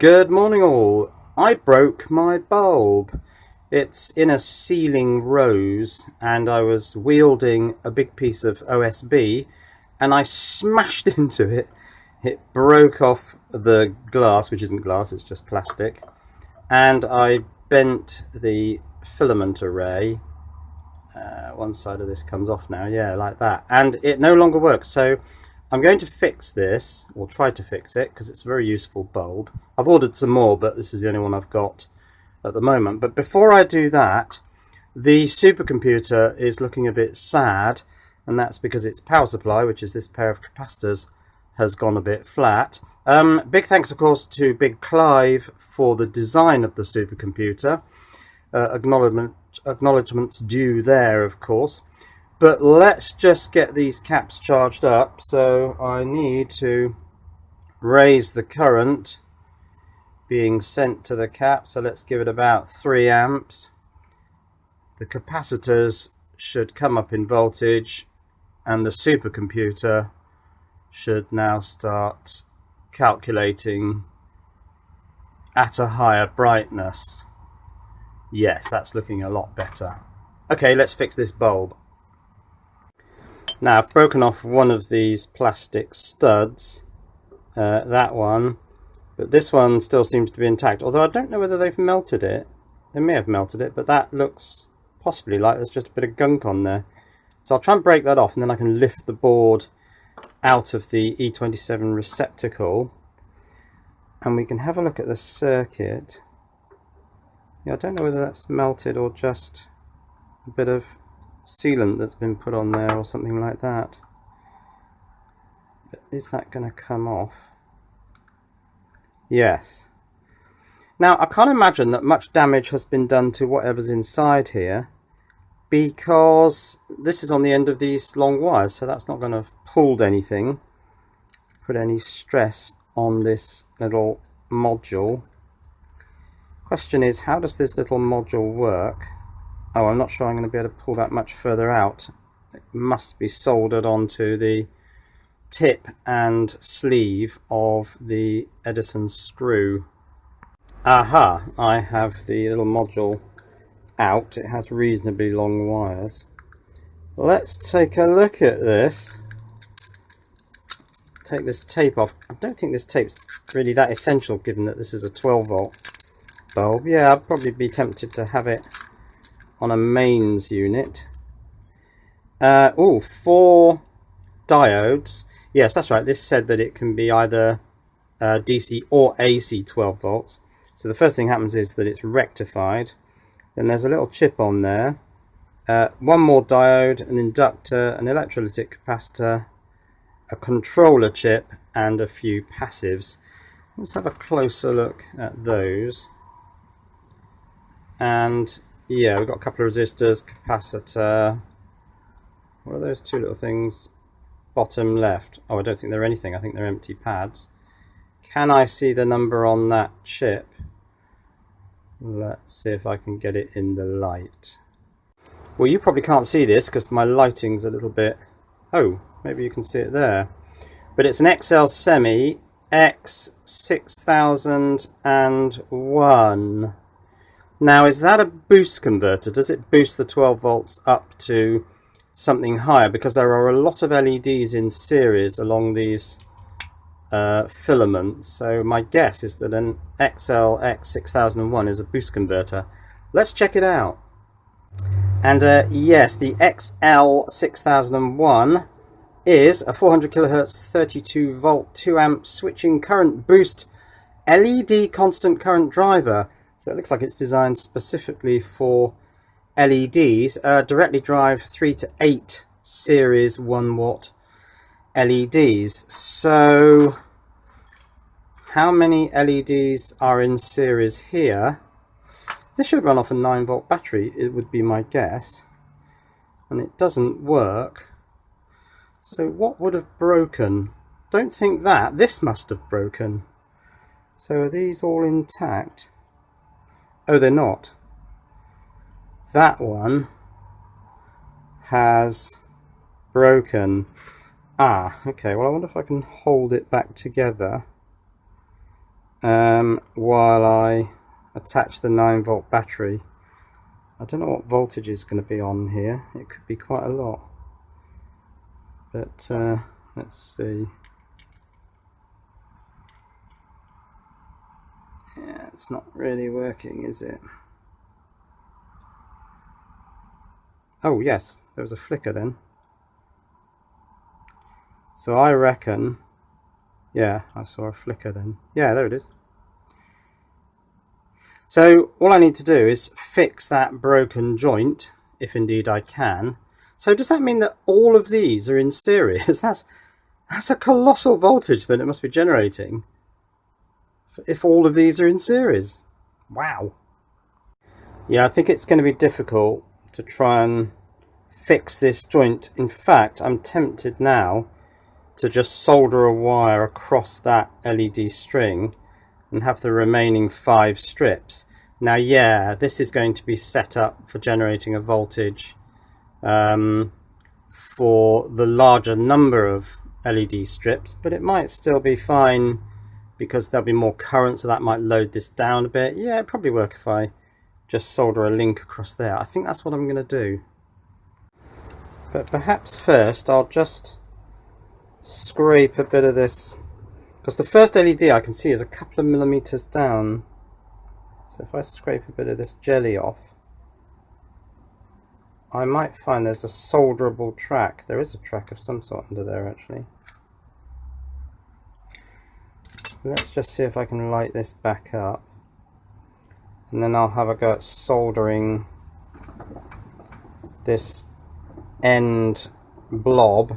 Good morning all. I broke my bulb. It's in a ceiling rose and I was wielding a big piece of OSB and I smashed into it. It broke off the glass, which isn't glass, it's just plastic, and I bent the filament array. One side of this comes off now, yeah, like that, and it no longer works. So I'm going to fix this, or try to fix it, because it's a very useful bulb. I've ordered some more, but this is the only one I've got at the moment. But before I do that, the supercomputer is looking a bit sad, and that's because its power supply, which is this pair of capacitors, has gone a bit flat. Big thanks, of course, to Big Clive for the design of the supercomputer. Acknowledgements due there, of course. But let's just get these caps charged up. So I need to raise the current being sent to the cap. So let's give it about 3 amps. The capacitors should come up in voltage, and the supercomputer should now start calculating at a higher brightness. Yes, that's looking a lot better. Okay, let's fix this bulb. Now I've broken off one of these plastic studs, that one, but this one still seems to be intact, although I don't know whether they've melted it. They may have melted it, but that looks possibly like there's just a bit of gunk on there. So I'll try and break that off, and then I can lift the board out of the E27 receptacle and we can have a look at the circuit. Yeah, I don't know whether that's melted or just a bit of sealant that's been put on there or something like that. But is that going to come off? Yes. Now I can't imagine that much damage has been done to whatever's inside here, because this is on the end of these long wires, so that's not going to have pulled anything, put any stress on this little module. Question is, how does this little module work? Oh, I'm not sure I'm going to be able to pull that much further out. It must be soldered onto the tip and sleeve of the Edison screw. Aha, I have the little module out. It has reasonably long wires. Let's take a look at this. Take this tape off. I don't think this tape's really that essential, given that this is a 12 volt bulb. Yeah, I'd probably be tempted to have it on a mains unit. Oh, 4 diodes. Yes, that's right. This said that it can be either DC or AC 12 volts. So the first thing happens is that it's rectified. Then there's a little chip on there. One more diode, an inductor, an electrolytic capacitor, a controller chip, and a few passives. Let's have a closer look at those. And yeah, we've got a couple of resistors, capacitor. What are those two little things? Bottom left. Oh, I don't think they're anything. I think they're empty pads. Can I see the number on that chip? Let's see if I can get it in the light. Well, you probably can't see this because my lighting's a little bit... Oh, maybe you can see it there. But it's an XL Semi X6001. Now, is that a boost converter? Does it boost the 12 volts up to something higher? Because there are a lot of LEDs in series along these filaments. So my guess is that an XL X6001 is a boost converter. Let's check it out. And yes, the XL6001 is a 400 kilohertz 32 volt 2 amp switching current boost LED constant current driver. So it looks like it's designed specifically for LEDs. Directly drive 3 to 8 series 1 watt LEDs. So how many LEDs are in series here? This should run off a 9 volt battery, it would be my guess. And it doesn't work. So what would have broken? Don't think that. This must have broken. So are these all intact? Oh, they're not. That one has broken. Ah, okay. Well, I wonder if I can hold it back together. while I attach the 9-volt battery. I don't know what voltage is going to be on here. It could be quite a lot, but let's see. Yeah, it's not really working, is it? Oh yes, there was a flicker then. So I reckon, yeah, I saw a flicker then. Yeah, there it is. So all I need to do is fix that broken joint, if indeed I can. So does that mean that all of these are in series? That's a colossal voltage that it must be generating if all of these are in series. Wow. Yeah, I think it's going to be difficult to try and fix this joint. In fact, I'm tempted now to just solder a wire across that LED string and have the remaining 5 strips. Now, yeah, this is going to be set up for generating a voltage for the larger number of LED strips, but it might still be fine because there'll be more current, so that might load this down a bit. Yeah, it'd probably work if I just solder a link across there. I think that's what I'm going to do. But perhaps first I'll just scrape a bit of this, because the first LED I can see is a couple of millimeters down. So if I scrape a bit of this jelly off, I might find there's a solderable track. There is a track of some sort under there actually. Let's just see if I can light this back up, and then I'll have a go at soldering this end blob,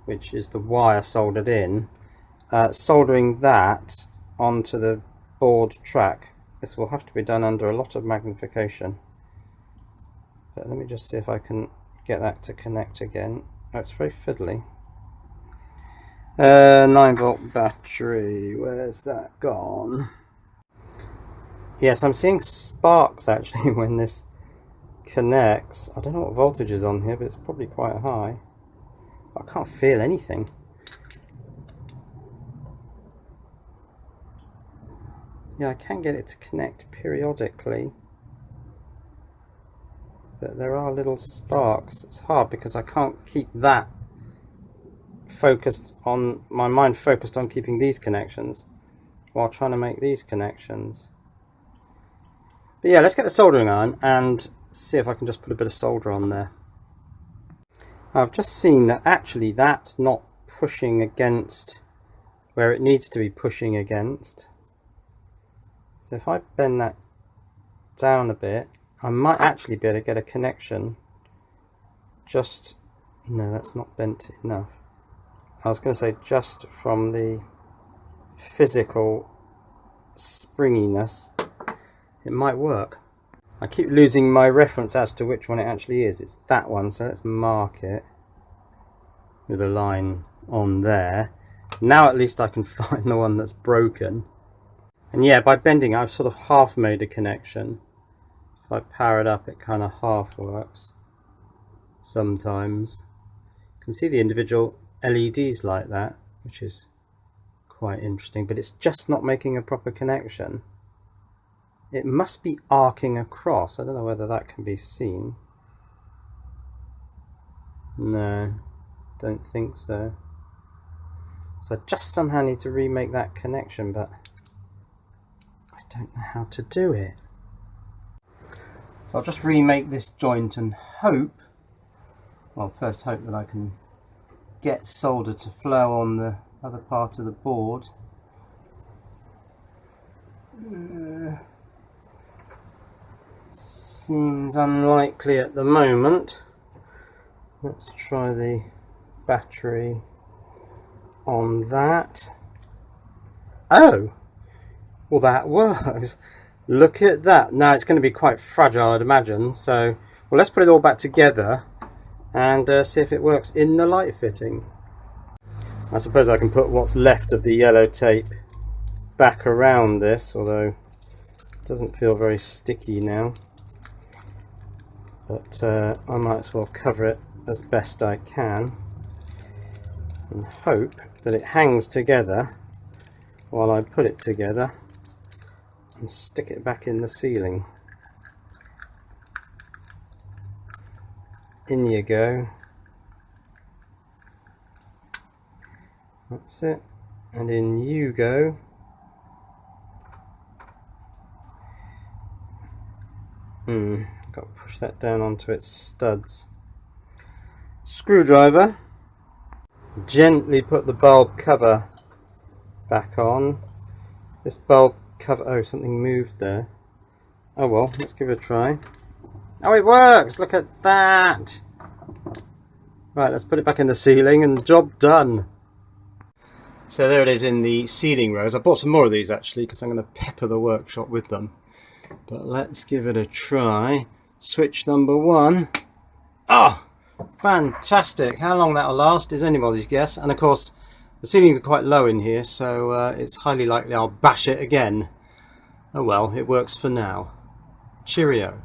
which is the wire soldered in, soldering that onto the board track. This will have to be done under a lot of magnification, but let me just see if I can get that to connect again. Oh, it's very fiddly. 9-volt battery, where's that gone? Yes, I'm seeing sparks actually when this connects. I don't know what voltage is on here, but it's probably quite high. I can't feel anything. Yeah, I can get it to connect periodically, but there are little sparks. It's hard because I can't keep that focused on, my mind focused on keeping these connections while trying to make these connections. But yeah, let's get the soldering on and see if I can just put a bit of solder on there. I've just seen that actually that's not pushing against where it needs to be pushing against. So if I bend that down a bit, I might actually be able to get a connection. Just, no, that's not bent enough. I was going to say just from the physical springiness, it might work. I keep losing my reference as to which one it actually is. It's that one, so let's mark it with a line on there. Now at least I can find the one that's broken. And yeah, by bending I've sort of half made a connection. If I power it up, it kind of half works sometimes. You can see the individual LEDs like that, which is quite interesting, but it's just not making a proper connection. It must be arcing across. I don't know whether that can be seen. No, don't think so. So I just somehow need to remake that connection, but I don't know how to do it. So I'll just remake this joint and hope, well, first hope that I can get solder to flow on the other part of the board. Seems unlikely at the moment. Let's try the battery on that. Oh, well, that works. Look at that. Now it's going to be quite fragile, I'd imagine. So, well, let's put it all back together and see if it works in the light fitting. I suppose I can put what's left of the yellow tape back around this, although it doesn't feel very sticky now. But I might as well cover it as best I can and hope that it hangs together while I put it together. and stick it back in the ceiling. In you go. That's it. And in you go. Got to push that down onto its studs. Screwdriver. Gently put the bulb cover back on. This bulb cover, oh, something moved there. Oh well, let's give it a try. Oh, it works! Look at that! Right, let's put it back in the ceiling and job done. So there it is in the ceiling rose. I bought some more of these actually because I'm going to pepper the workshop with them. But let's give it a try. Switch number 1. Oh, fantastic! How long that'll last is anybody's guess. And of course, the ceilings are quite low in here, so it's highly likely I'll bash it again. Oh well, it works for now. Cheerio.